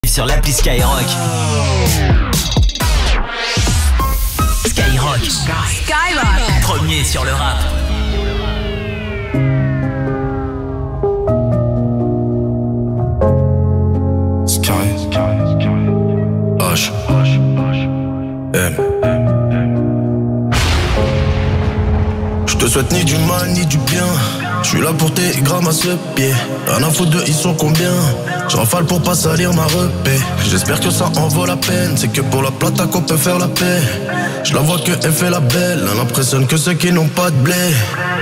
Sur l'appli Skyrock. Skyrock. Skyrock. Premier sur le rap. H M. Je te souhaite ni du mal ni du bien. Je suis là pour tes grammes à ce pied. Rien à foutre de ils sont combien. Je rafale pour pas salir ma repée. J'espère que ça en vaut la peine. C'est que pour la plata qu'on peut faire la paix. Je la vois que elle fait la belle. Elle impressionne que ceux qui n'ont pas de blé.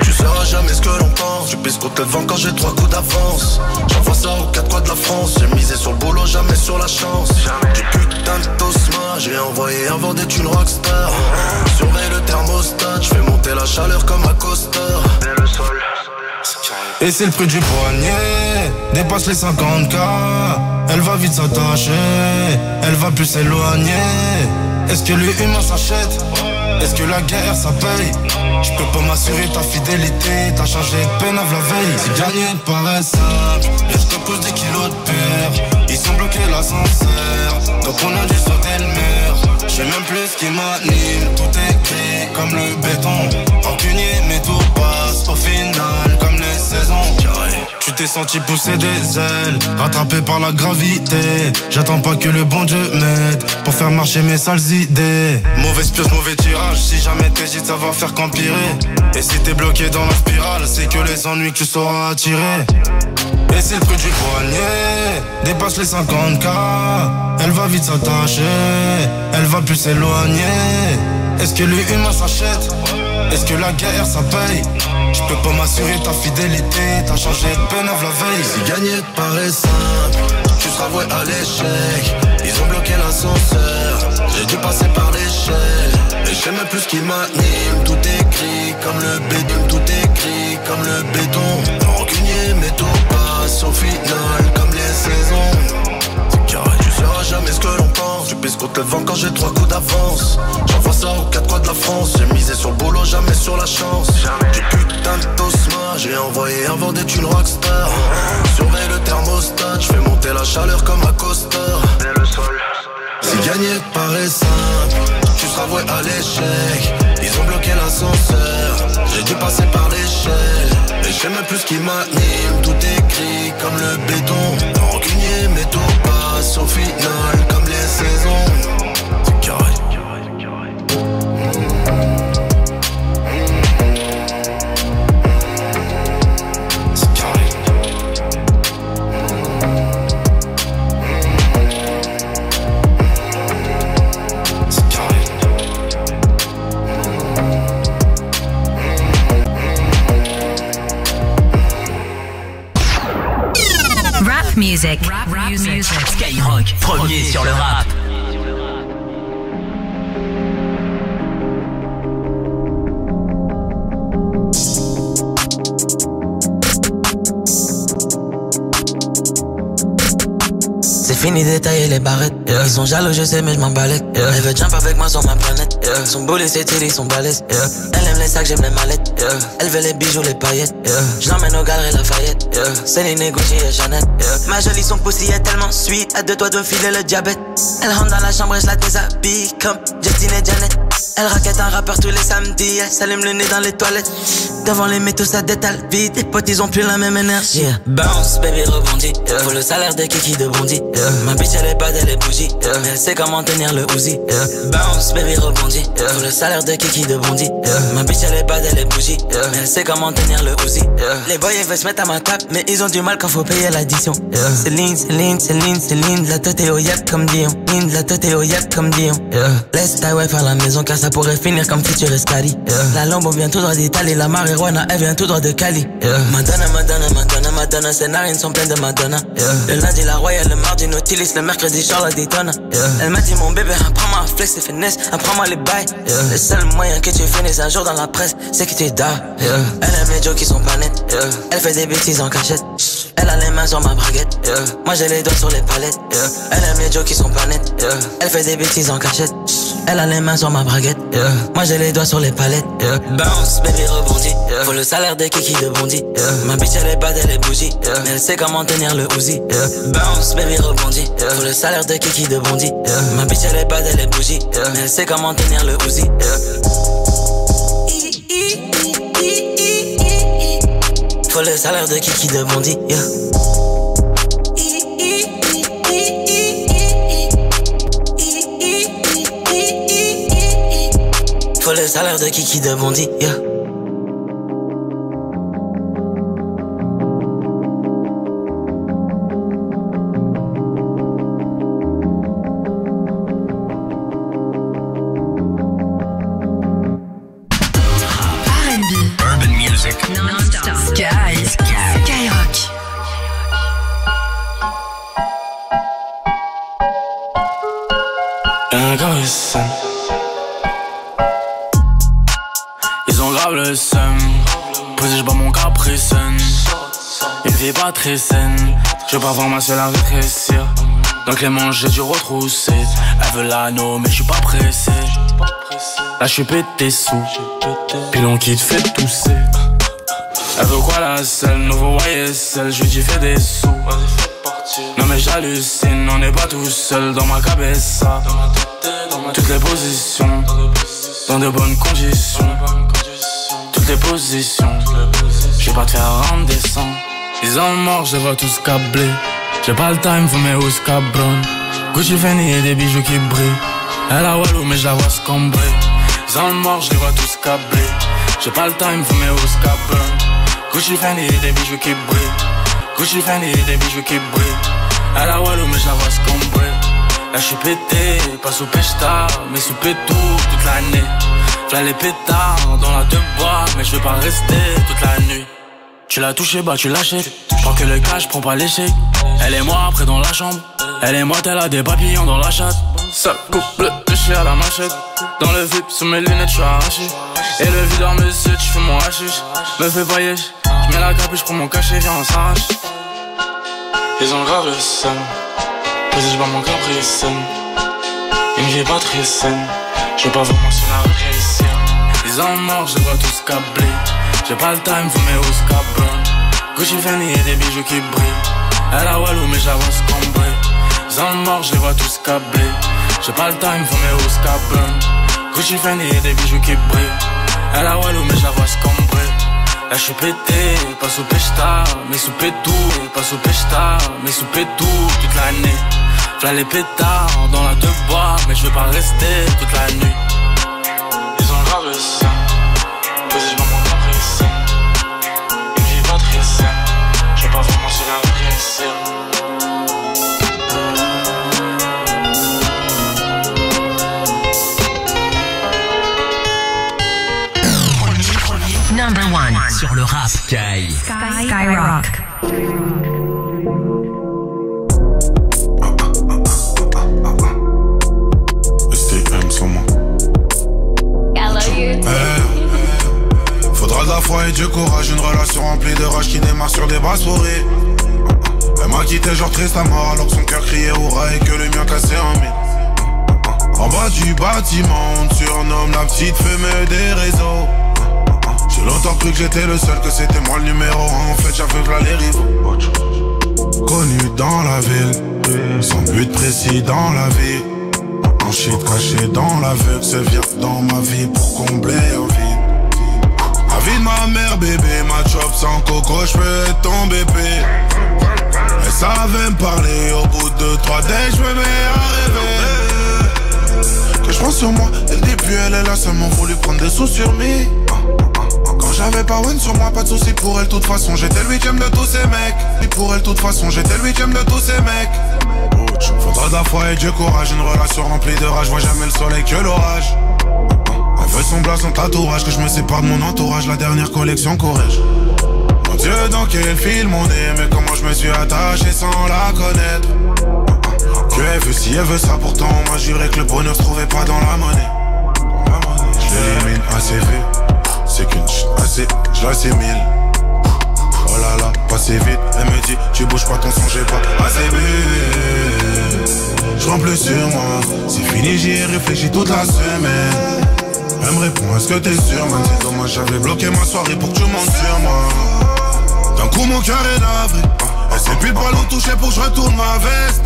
Tu sauras jamais ce que l'on pense. Je pisse contre le vent quand j'ai 3 coups d'avance. J'envoie ça aux 4 coins de la France. J'ai misé sur le boulot, jamais sur la chance. Du putain de tosma, j'ai envoyé avant d'être une rockstar. Surveille le thermostat, je fais monter la chaleur comme à Costa. Et c'est le prix du poignet, dépasse les 50K. Elle va vite s'attacher, elle va plus s'éloigner. Est-ce que l'humain s'achète? Est-ce que la guerre ça paye? Je peux pas m'assurer ta fidélité. T'as changé de peine à la veille. Si gagner te paraît simple, mais je te pousse des kilos de peur. Ils sont bloqués l'ascenseur, donc on a dû sauter le mur. Je sais même plus ce qui m'anime. Tout est gris comme le béton. Rancunier mais tout passe au final comme les saisons. Tu t'es senti pousser des ailes, rattrapé par la gravité. J'attends pas que le bon Dieu m'aide pour faire marcher mes sales idées. Mauvaise pioche, mauvais tirage. Si jamais t'hésites, ça va faire qu'empirer. Et si t'es bloqué dans la spirale, c'est que les ennuis que tu sauras attirer. Et c'est le prix du poignet, dépasse les 50K. Elle va vite s'attacher, elle va plus s'éloigner. Est-ce que l'humain s'achète? Est-ce que la guerre ça paye? Je peux pas m'assurer ta fidélité. T'as changé de peine à la veille. Si gagner te paraît simple, tu seras voué à l'échec. Ils ont bloqué l'ascenseur, j'ai dû passer par l'échelle. Et je sais même plus ce qui m'anime. Tout est gris comme le béton. Tout est gris comme le béton. Rancunier mais tout passe au final comme les saisons. Tu sauras jamais ce que l'on pense. Je pisse contre le vent quand j'ai 3 coups d'avance. J'envoie ça aux 4 coins de la France. J'ai misé sur le boulot, jamais sur la chance. Du putain de tosma, j'ai envoyé avant d'être une rockstar. Surveille le thermostat, je fais monter la chaleur comme à Costa. Si gagner te paraît simple, tu seras voué à l'échec. Ils ont bloqué l'ascenseur, j'ai dû passer par l'échelle. Et je sais même plus ce qui m'anime. Tout est gris comme le béton. Rancunier mais tout passe au final comme les saisons. C'est carré. C'est carré. C'est carré. Rap music. Rap music. Skyrock. Premier sur le rap. C'est fini d'étailler les barrettes. Ils sont jaloux, je sais, mais je m'en balèque. Elle veut jump avec moi sur ma planète. Son boulet, ses titties sont balèzes. Elle aime les sacs, j'aime les mallettes. Elle veut les bijoux, les paillettes. Je l'emmène aux galeries Lafayette. Céline et Gucci et Jeannette. Ma jolie, son pussy est tellement sweet. À 2 doigts de filer le diabète. Elle rentre dans la chambre et je la déshabille comme Justine et Janet. Elle raquette un rappeur tous les samedis. Elle s'allume le nez dans les toilettes. Devant les métaux, ça détale vite. Les potes, ils ont plus la même énergie. Bounce, baby, rebondit. Faut le salaire de Kiki de Bondy. Ma bitch, elle est bad, elle est bougie. Mais elle sait comment tenir le Uzi. Bounce, baby, rebondit. Faut le salaire de Kiki de Bondy. Ma bitch, elle est bad, elle est bougie. Mais elle sait comment tenir le Uzi. Les boys, ils veulent se mettre à ma table, mais ils ont du mal quand faut payer l'addition. Céline, Céline, Céline, Céline. La tête est au yak comme Dion. La tête est au yak comme Dion. Laisse ta wife à la maison car ça pourrait finir comme futur Escali. La Lambo vient tout droit d'Italie. La marijuana, elle vient tout droit de Cali. Madonna, Madonna, Madonna, Madonna. Ses narines sont pleines de Madonna. Le lundi, la Royale, le mardi, Nautilus. Le mercredi, Charlotte Daytona. Elle m'a dit, mon bébé, apprends-moi à flex et finesse. Apprends-moi les bails. Le seul moyen que tu finisses un jour dans la presse, c'est que tu dors. Elle aime les jokes qui sont pas nets. Elle fait des bêtises en cachette. Elle a les mains sur ma braguette. Moi j'ai les doigts sur les palettes. Elle aime les jokes qui sont pas nets, yeah. Elle fait des bêtises en cachette. Elle a les mains sur ma braguette, yeah. Moi j'ai les doigts sur les palettes, yeah. Bounce, baby rebondit, yeah. Faut le salaire des kikis de Bondy, yeah. Ma bitch elle est bad, elle est bougie, yeah. Mais elle sait comment tenir le Uzi, yeah. Bounce, baby rebondit, yeah. Faut le salaire des kikis de Bondy, yeah. Ma bitch elle est bad, elle est bougie, yeah. Mais elle sait comment tenir le Uzi, yeah. Faut le salaire de kiki de Bondy, yeah. Faut le salaire de kiki de Bondy, yeah. Ils ont grave le seum, posé j'bats mon capricène. Une vie pas très saine, je veux pas voir ma seule à rétrécir. Donc les manches j'ai dû retrousser. Elle veut l'anneau mais je suis pas pressé. Là je suis pété sous, pilon qui te fait tousser. Elle veut quoi la selle, nouveau YSL, je lui dis fais des sous. Non mais j'hallucine, on n'est pas tout seul dans ma cabessa. Toutes les positions, dans de bonnes conditions. Toutes les positions, je vais pas te faire rendre des sangs. Ils ont mort, je les vois tous câblés. J'ai pas le time, faut mes housses cabron. Gucci Fendi et des bijoux qui brillent. Elle a Walou mais je la vois scambrer. Ils ont mort, je les vois tous câblés. J'ai pas le time, faut mes housses cabron. Gucci Fendi et des bijoux qui brillent. Gucci Fendi et des bijoux qui brillent. Elle a Walou mais je la vois scambrer. Là je suis pété, pas sous pêche-tard, mais sous pétou toute l'année. V'là les pétards dans la deux bois, mais je veux pas rester toute la nuit. Tu l'as touché, bah tu l'achètes. Prends que le cash, prends pas l'échec. Elle et moi après dans la chambre. Elle et moi elle a des papillons dans la chatte. Seul couple de chien à la machette. Dans le VIP, sous mes lunettes, je suis arraché. Et le videur me suit, je fais mon hashish. Me fais pas yesh, je mets la capuche, je prends mon cachet, viens on s'arrache. Ils ont grave le seum, posé j'bats mon capricène. Une vie pas très saine, je veux pas voir mon seul à rétrécir. Ils ont mort, je les vois tous câblés. J'ai pas le time, faut mes housses cabron. Gucci Fendi et des bijoux qui brillent. Elle a Walou mais je la vois scambrer. Ils ont mort, je les vois tous câblés. J'ai pas le time, faut mes housses cabron. Gucci Fendi et des bijoux qui brillent. Elle a Walou mais je la vois scambrer. Là je suis pété, pas sous pêche-tard, mais sous pétou. Pas sous pêche-tard, mais sous pétou toute l'année. V'là les pétards dans la deux bois, mais je veux pas rester toute la nuit. Ils ont grave le sein, posé j'bats mon capricène. Une vie pas très saine, je veux pas vraiment se la rétrécir. Number one sur le rap. Skyrock. STM sur moi. Faudra de la foi et du courage. Une relation remplie de rage qui démarre sur des bras souris. Elle m'a quitté genre triste à mort alors que son cœur criait hurrah et que le mien cassé en mille. En bas du bâtiment, on te surnomme la petite fumée des réseaux. J'ai longtemps cru que j'étais le seul, que c'était moi le numéro 1. En fait j'avais v'là les rivaux. Connu dans la ville, sans but précis dans la vie. Un shit caché dans l'aveugle, se vient dans ma vie pour combler un vide. La vie de ma mère bébé, ma job sans coco, j'peux être ton bébé. Elle savait me parler, au bout de 3 days j'me mets à rêver. Que j'pense sur moi, dès le début elle est là, seulement voulu prendre des sous sur me. Quand j'avais pas one sur moi, pas de soucis pour elle, toute façon j'étais le 8ème de tous ces mecs. Et pour elle, toute façon j'étais le 8ème de tous ces mecs. Faudra de la foi et du courage, une relation remplie de rage, vois jamais le soleil que l'orage. Elle veut son blas, son tatouage, que je me sépare de mon entourage, la dernière collection Corrège. Mon Dieu, dans quel film on est, mais comment je me suis attaché sans la connaître. Que elle veut si elle veut ça, pourtant on m'a juré que le bonheur se trouvait pas dans la monnaie. Je l'élimine assez vite, c'est qu'une assez, je l'assimile. Oh là là, pas si vite, elle me dit, tu bouges pas ton son, j'ai pas assez vite. temps plus sur moi. C'est fini, j'y ai réfléchi toute la semaine. Elle me répond, est-ce que t'es sûr, man? C'est dommage, j'avais bloqué ma soirée pour que tu montes sur moi. D'un coup mon cœur est navré. Elle s'est pile poil au toucher pour que je retourne ma veste.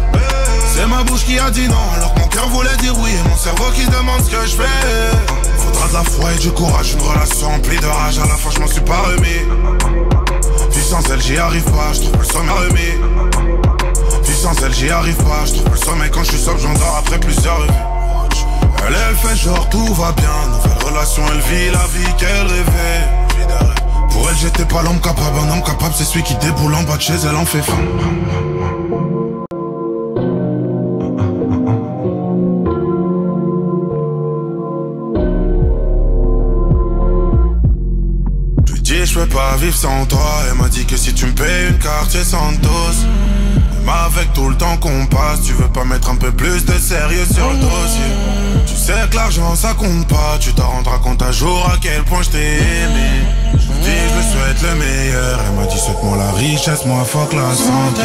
C'est ma bouche qui a dit non, alors que mon cœur voulait dire oui. Et mon cerveau qui demande ce que je fais. Faudra de la foi et du courage, une relation emplie de rage. À la fin je m'en suis pas remis. Puis sans elle j'y arrive pas, je trouve le sommeil remis. Puis sans elle j'y arrive pas, je trouve le sommeil. Quand je suis sobre j'endors après plusieurs revues. Elle fait genre tout va bien. Nouvelle relation, elle vit la vie qu'elle rêvait. Pour elle j'étais pas l'homme capable. Un homme capable c'est celui qui déboule en bas de chez elle en fait faim. Je lui dis je peux pas vivre sans toi. Elle m'a dit que si tu me payes une carte c'est Santos. Mais avec tout le temps qu'on passe, tu veux pas mettre un peu plus de sérieux sur le dossier. Tu sais que l'argent ça compte pas, tu t'en rendras compte un jour à quel point je t'ai aimé. Je me dis je lui souhaite le meilleur, elle m'a dit souhaite-moi la richesse, moi fuck la santé.